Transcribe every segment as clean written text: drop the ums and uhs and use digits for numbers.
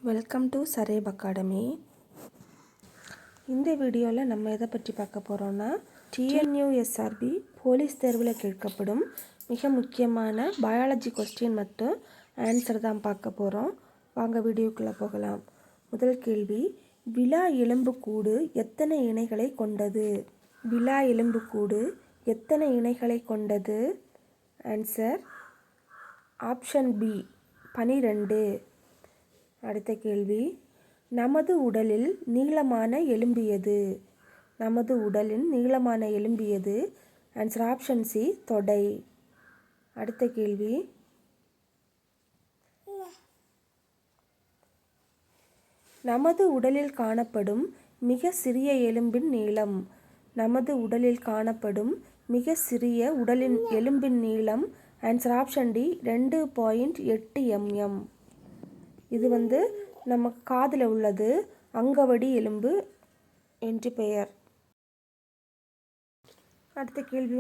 Welcome to சரேப் academy. இந்த வீடியோவில் நம்ம எதை பற்றி பார்க்க போகிறோன்னா டிஎன்யூஎஸ்ஆர்பி போலீஸ் தேர்வில் கேட்கப்படும் மிக முக்கியமான பயாலஜி கொஸ்டின் மற்றும் ஆன்சர் தான் பார்க்க போகிறோம். வாங்க வீடியோக்குள்ளே போகலாம். முதல் கேள்வி, விலா எலும்புக்கூடு எத்தனை இணைகளை கொண்டது? விலா எலும்புக்கூடு எத்தனை இணைகளை கொண்டது? Answer option B 12. அடுத்த கேள்வி, நமது உடலில் நீளமான எலும்பு எது? நமது உடலின் நீளமான எலும்பு எது? ஆன்சர் ஆப்ஷன் சி தொடை. அடுத்த கேள்வி, நமது உடலில் காணப்படும் மிக சிறிய எலும்பின் நீளம். நமது உடலில் காணப்படும் மிக சிறிய உடலின் எலும்பின் நீளம். Answer option D 2.8 mm. இது நம்ம காதில் உள்ளது, அங்கவடி எலும்பு என்று பெயர். அடுத்த கேள்வி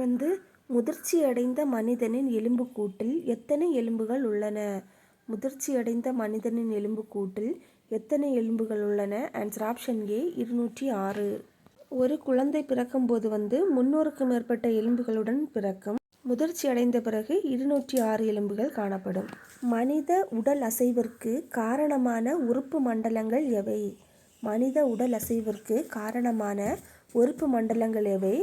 முதிர்ச்சி அடைந்த மனிதனின் எலும்புக்கூட்டில் எத்தனை எலும்புகள் உள்ளன? முதிர்ச்சி அடைந்த மனிதனின் எலும்புக்கூட்டில் எத்தனை எலும்புகள் உள்ளன? ஆன்சர் ஆப்ஷன் ஏ 206. ஒரு குழந்தை பிறக்கும்போது 300க்கும் மேற்பட்ட எலும்புகளுடன் பிறக்கும். முதிர்ச்சி அடைந்த பிறகு 206 எலும்புகள் காணப்படும். மனித உடல் அசைவிற்கு காரணமான உறுப்பு மண்டலங்கள் எவை? மனித உடல் அசைவிற்கு காரணமான உறுப்பு மண்டலங்கள் எவை?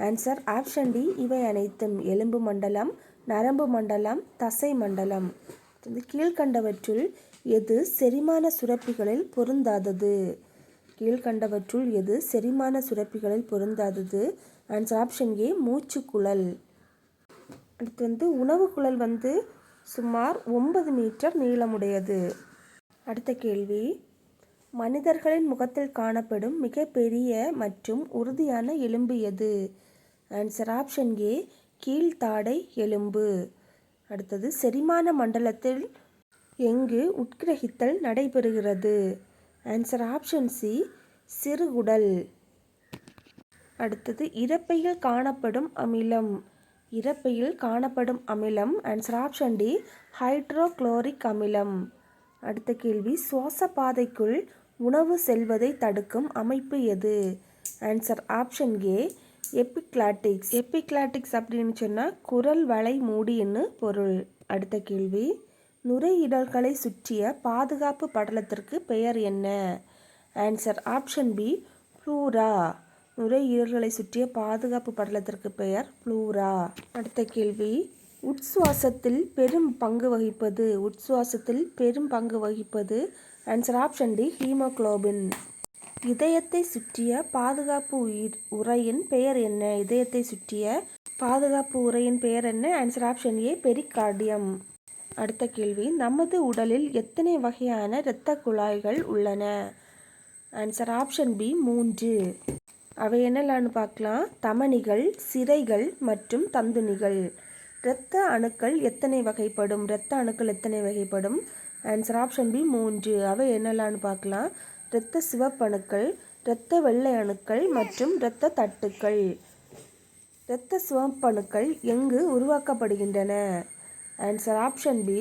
ஆன்சர் ஆப்ஷன் டி இவை அனைத்தும். எலும்பு மண்டலம், நரம்பு மண்டலம், தசை மண்டலம். கீழ்கண்டவற்றுள் எது செரிமான சுரப்பிகளில் பொருந்தாதது? கீழ்கண்டவற்றுள் எது செரிமான சுரப்பிகளில் பொருந்தாதது? ஆன்சர் ஆப்ஷன் ஏ மூச்சுக்குழல். அடுத்து உணவு குழல் சுமார் 9 மீட்டர் நீளமுடையது. அடுத்த கேள்வி, மனிதர்களின் முகத்தில் காணப்படும் மிகப்பெரிய மற்றும் உறுதியான எலும்பு எது? ஆன்சர் ஆப்ஷன் ஏ கீழ்த்தாடை எலும்பு. அடுத்தது, செரிமான மண்டலத்தில் எங்கு உட்கிரகித்தல் நடைபெறுகிறது? ஆன்சர் ஆப்ஷன் சி சிறுகுடல். அடுத்தது, இரைப்பையில் காணப்படும் அமிலம். இரைப்பையில் காணப்படும் அமிலம். ஆன்சர் ஆப்ஷன் டி ஹைட்ரோகுளோரிக் அமிலம். அடுத்த கேள்வி, சுவாச பாதைக்குள் உணவு செல்வதை தடுக்கும் அமைப்பு எது? ஆன்சர் ஆப்ஷன் ஏ எபிக்ளாட்டிக்ஸ். எபிக்ளாட்டிக்ஸ் அப்படின்னு சொன்னால் குரல் வளை மூடின்னு பொருள். அடுத்த கேள்வி, நுரையீரல்களை சுற்றிய பாதுகாப்பு படலத்திற்கு பெயர் என்ன? Answer option B pleura. நுரையீரல்களை சுற்றிய பாதுகாப்பு படலத்திற்கு பெயர் ப்ளூரா. அடுத்த கேள்வி, உட்சுவாசத்தில் பெரும் பங்கு வகிப்பது. உட்சுவாசத்தில் பெரும் பங்கு வகிப்பது. Answer option D haemoglobin. இதயத்தை சுற்றிய பாதுகாப்பு உறையின் பெயர் என்ன? இதயத்தை சுற்றிய பாதுகாப்பு உறையின் பெயர் என்ன? Answer option A pericardium. அடுத்த கேள்வி, நமது உடலில் எத்தனை வகையான இரத்த குழாய்கள் உள்ளன? Answer option B 3. அவை என்னெல்லாம்னு பார்க்கலாம். தமனிகள், சிரைகள் மற்றும் தந்துணிகள். இரத்த அணுக்கள் எத்தனை வகைப்படும்? இரத்த அணுக்கள் எத்தனை வகைப்படும்? Answer option B 3. அவை என்னெல்லாம்னு பார்க்கலாம். இரத்த சிவப்பணுக்கள், இரத்த வெள்ளை அணுக்கள் மற்றும் இரத்த தட்டுக்கள். இரத்த சிவப்பணுக்கள் எங்கு உருவாக்கப்படுகின்றன? ஆன்சர் ஆப்ஷன் பி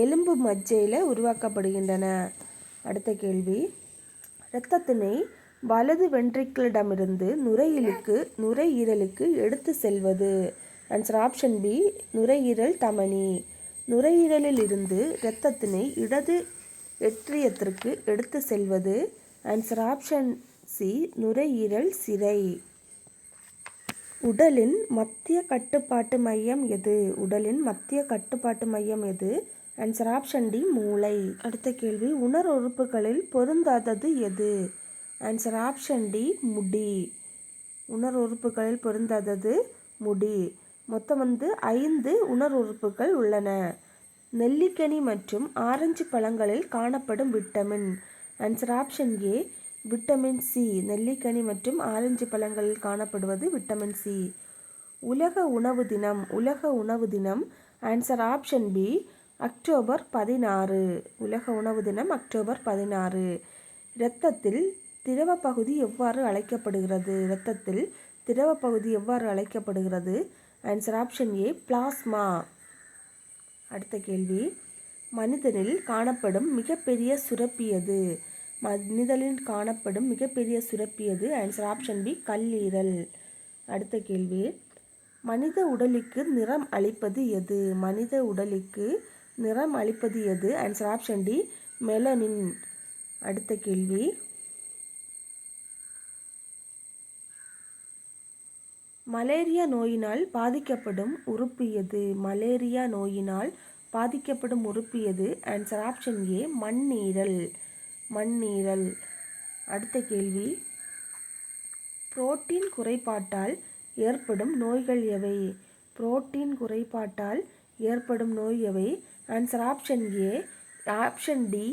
எலும்பு மஜ்ஜையில் உருவாக்கப்படுகின்றன. அடுத்த கேள்வி, இரத்தத்தினை வலது வென்ட்ரிக்கிளிடமிருந்து நுரையீரலுக்கு எடுத்து செல்வது. ஆன்சர் ஆப்ஷன் பி நுரையீரல் தமனி. நுரையீரலில் இருந்து இரத்தத்தினை இடது ஏட்ரியத்திற்கு எடுத்து செல்வது. ஆன்சர் ஆப்ஷன் சி நுரையீரல் சிரை. உடலின் மத்திய கட்டுப்பாட்டு மையம் எது? உடலின் மத்திய கட்டுப்பாட்டு மையம் எது? ஆன்சர் ஆப்ஷன் டி மூளை. அடுத்த கேள்வி, உணர் உறுப்புகளில் பொருந்தாதது எது? ஆன்சர் ஆப்ஷன் டி முடி. உணர் உறுப்புகளில் பொருந்தாதது முடி. மொத்தம் 5 உணர் உறுப்புகள் உள்ளன. நெல்லிக்கனி மற்றும் ஆரஞ்சு பழங்களில் காணப்படும் vitamin. Answer option A vitamin C. நெல்லிக்கனி மற்றும் ஆரஞ்சு பழங்களில் காணப்படுவது விட்டமின் சி. உலக உணவு தினம். உலக உணவு தினம். Answer option B October 16. உலக உணவு தினம் அக்டோபர் 16. இரத்தத்தில் திரவ பகுதி எவ்வாறு அழைக்கப்படுகிறது? இரத்தத்தில் திரவ பகுதி எவ்வாறு அழைக்கப்படுகிறது? ஆன்சர் ஆப்ஷன் ஏ பிளாஸ்மா. அடுத்த கேள்வி, மனிதனில் காணப்படும் மிகப்பெரிய சுரப்பி எது? மனிதனில் காணப்படும் மிகப்பெரிய சுரப்பி எது? ஆன்சர் ஆப்ஷன் பி கல்லீரல். அடுத்த கேள்வி, மனித உடலுக்கு நிறம் அளிப்பது எது? மனித உடலுக்கு நிறம் அளிப்பது எது? Answer option D melanin. அடுத்த கேள்வி, மலேரியா நோயினால் பாதிக்கப்படும் உறுப்பு எது? மலேரியா நோயினால் பாதிக்கப்படும் உறுப்பு எது? ஆன்சர் ஆப்ஷன் ஏ மண்ணீரல். மண்ணீரல். அடுத்த கேள்வி, புரோட்டீன் குறைபாட்டால் ஏற்படும் நோய்கள் எவை? புரோட்டீன் குறைபாட்டால் ஏற்படும் நோய் எவை? Answer option A, option D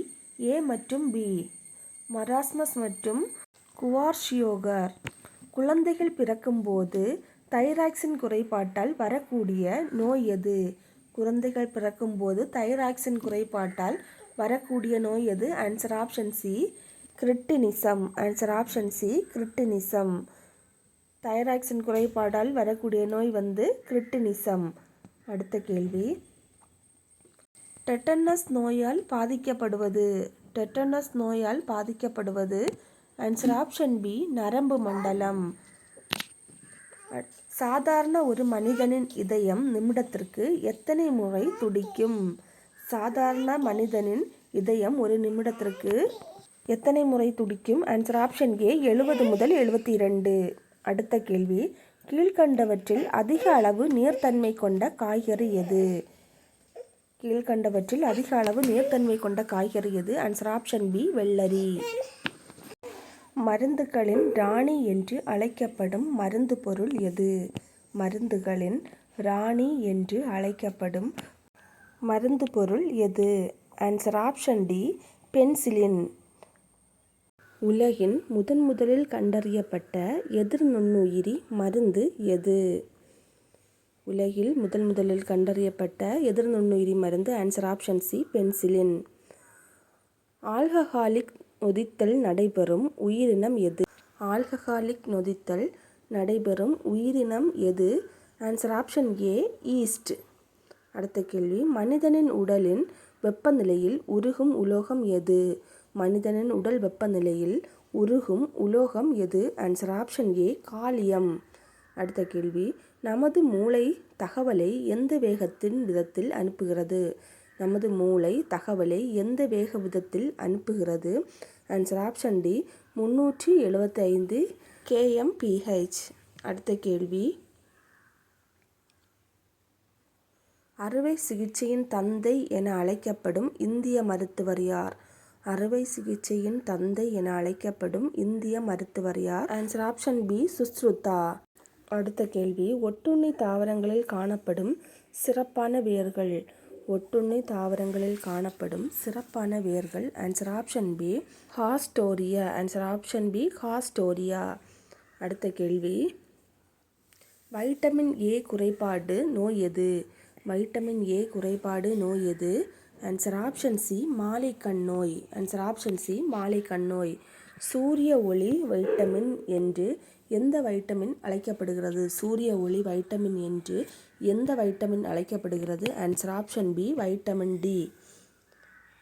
A மற்றும் பி, மராஸ்மஸ் மற்றும் குவார்ஷியோகர். குழந்தைகள் பிறக்கும்போது தைராக்சின் குறைபாட்டால் வரக்கூடிய நோய் எது? குழந்தைகள் பிறக்கும்போது தைராக்சின் குறைபாட்டால் வரக்கூடிய நோய் எது? Answer option C cretinism. Answer option C cretinism. Thyroxine குறைபாடால் வரக்கூடிய நோய் கிரிட்டினிசம். அடுத்த கேள்வி, டெட்டனஸ் நோயால் பாதிக்கப்படுவது. டெட்டனஸ் நோயால் பாதிக்கப்படுவது. ஆன்சர் ஆப்ஷன் பி நரம்பு மண்டலம். சாதாரண ஒரு மனிதனின் இதயம் நிமிடத்திற்கு எத்தனை முறை துடிக்கும்? சாதாரண மனிதனின் இதயம் ஒரு நிமிடத்திற்கு எத்தனை முறை துடிக்கும்? ஆன்சர் ஆப்ஷன் ஏ 70 முதல் 72. அடுத்த கேள்வி, கீழ்கண்டவற்றில் அதிக அளவு நீர்த்தன்மை கொண்ட காய்கறி எது? கீழ்கண்டவற்றில் அதிக அளவு நீர்த்தன்மை கொண்ட காய்கறி எது? ஆன்சர் ஆப்ஷன் பி வெள்ளரி. மருந்துகளின் ராணி என்று அழைக்கப்படும் மருந்து பொருள் எது? மருந்துகளின் ராணி என்று அழைக்கப்படும் மருந்து பொருள் எது? Answer option D penicillin. உலகின் முதலில் கண்டறியப்பட்ட எதிர் நுண்ணுயிரி மருந்து எது? உலகில் முதலில் கண்டறியப்பட்ட எதிர் நுண்ணுயிரி மருந்து. Answer option C penicillin. Alcoholic நொதித்தல் நடைபெறும் உயிரினம் எது? ஆல்கஹாலிக் நொதித்தல் நடைபெறும் உயிரினம் எது? Answer option A yeast. அடுத்த கேள்வி, மனிதனின் உடலின் வெப்பநிலையில் உருகும் உலோகம் எது? மனிதனின் உடல் வெப்பநிலையில் உருகும் உலோகம் எது? ஆன்சர் ஆப்ஷன் ஏ காலியம். அடுத்த கேள்வி, நமது மூளை தகவலை எந்த விதத்தில் அனுப்புகிறது? நமது மூளை தகவலை எந்த வேக விதத்தில் அனுப்புகிறது? Answer option D 375 kmph. அடுத்த கேள்வி, அறுவை சிகிச்சையின் தந்தை என அழைக்கப்படும் இந்திய மருத்துவர் யார்? அறுவை சிகிச்சையின் தந்தை என அழைக்கப்படும் இந்திய மருத்துவர் யார்? Answer option B Sushruta. அடுத்த கேள்வி, ஒட்டுண்ணி தாவரங்களில் காணப்படும் சிறப்பான வேர்கள். ஒட்டுண்ணி தாவரங்களில் காணப்படும் சிறப்பான வேர்கள். Answer option B haustoria. Answer option B haustoria. அடுத்த கேள்வி, வைட்டமின் ஏ குறைபாடு நோய் எது? வைட்டமின் ஏ குறைபாடு நோய் எது? ஆன்சர் ஆப்ஷன் சி மாலைக்கண் நோய். ஆன்சர் ஆப்ஷன் சி மாலைக்கண் நோய். சூரிய ஒளி வைட்டமின் என்று எந்த வைட்டமின் அழைக்கப்படுகிறது? சூரிய ஒளி வைட்டமின் என்று எந்த வைட்டமின் அழைக்கப்படுகிறது? Answer option B vitamin D.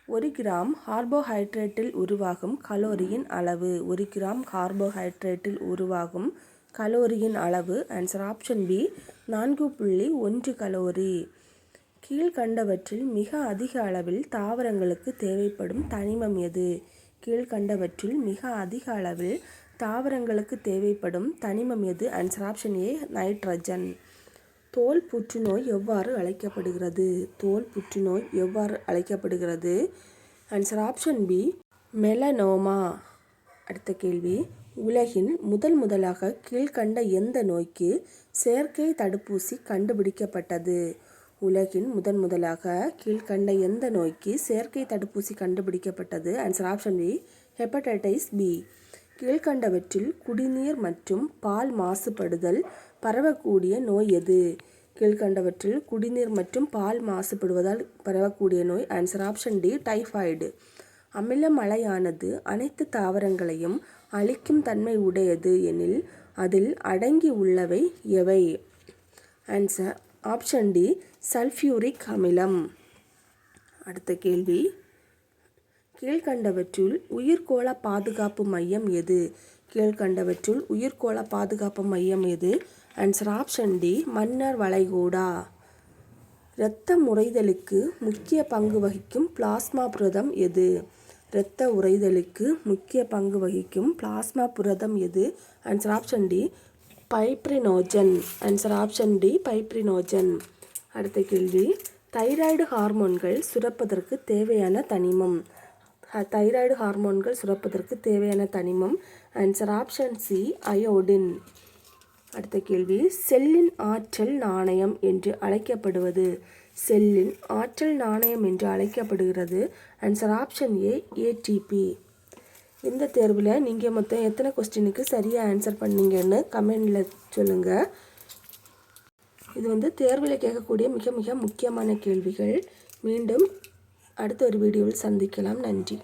1 gram கார்போஹைட்ரேட்டில் உருவாகும் கலோரியின் அளவு. 1 கிராம் கார்போஹைட்ரேட்டில் உருவாகும் கலோரியின் அளவு. Answer option B 4.1 calorie. கீழ்கண்டவற்றில் மிக அதிக அளவில் தாவரங்களுக்கு தேவைப்படும் தனிமம் எது? கீழ்கண்டவற்றில் மிக அதிக அளவில் தாவரங்களுக்கு தேவைப்படும் தனிமம் எது? Answer option A nitrogen. தோல் புற்றுநோய் எவ்வாறு அழைக்கப்படுகிறது? தோல் புற்றுநோய் எவ்வாறு அழைக்கப்படுகிறது? Answer option B melanoma. அடுத்த கேள்வி, உலகின் முதலாக கீழ்கண்ட எந்த நோய்க்கு செயற்கை தடுப்பூசி கண்டுபிடிக்கப்பட்டது? உலகின் முதலாக கீழ்கண்ட எந்த நோய்க்கு செயற்கை தடுப்பூசி கண்டுபிடிக்கப்பட்டது? Answer option B hepatitis B. கீழ்கண்டவற்றில் குடிநீர் மற்றும் பால் மாசுபடுதல் பரவக்கூடிய நோய் எது? கீழ்கண்டவற்றில் குடிநீர் மற்றும் பால் மாசுபடுவதால் பரவக்கூடிய நோய். Answer option D typhoid. அமிலமழையானது அனைத்து தாவரங்களையும் அழிக்கும் தன்மை உடையது எனில் அதில் அடங்கி உள்ளவை எவை? ஆன்சர் ஆப்ஷன் டி சல்ஃபியூரிக் அமிலம். அடுத்த கேள்வி, கீழ்கண்டவற்றுள் உயிர்கோள பாதுகாப்பு மையம் எது? கீழ்கண்டவற்றுள் உயிர்கோள பாதுகாப்பு மையம் எது? ஆன்சர் ஆப்ஷன் டி, மன்னர் வளைகுடா. இரத்த உறைதலுக்கு முக்கிய பங்கு வகிக்கும் பிளாஸ்மா புரதம் எது? இரத்த உறைதலுக்கு முக்கிய பங்கு வகிக்கும் பிளாஸ்மா புரதம் எது? Answer option D, fibrinogen. Answer option D, fibrinogen. அடுத்த கேள்வி, தைராய்டு ஹார்மோன்கள் சுரப்பதற்கு தேவையான தனிமம். தைராய்டு ஹார்மோன்கள் சுரப்பதற்கு தேவையான தனிமம். Answer option C, iodine. அடுத்த கேள்வி, செல்லின் ஆற்றல் நாணயம் என்று அழைக்கப்படுவது. செல்லின் ஆற்றல் நாணயம் என்று அழைக்கப்படுகிறது. ஆன்சர் ஆப்ஷன் ஏ, ஏடிபி. இந்த தேர்வில் நீங்கள் மொத்தம் எத்தனை கொஸ்டினுக்கு சரியாக ஆன்சர் பண்ணீங்கன்னு கமெண்டில் சொல்லுங்கள். இது தேர்வில் கேட்கக்கூடிய மிக மிக முக்கியமான கேள்விகள். மீண்டும் அடுத்த ஒரு வீடியோவில் சந்திக்கலாம். நன்றி.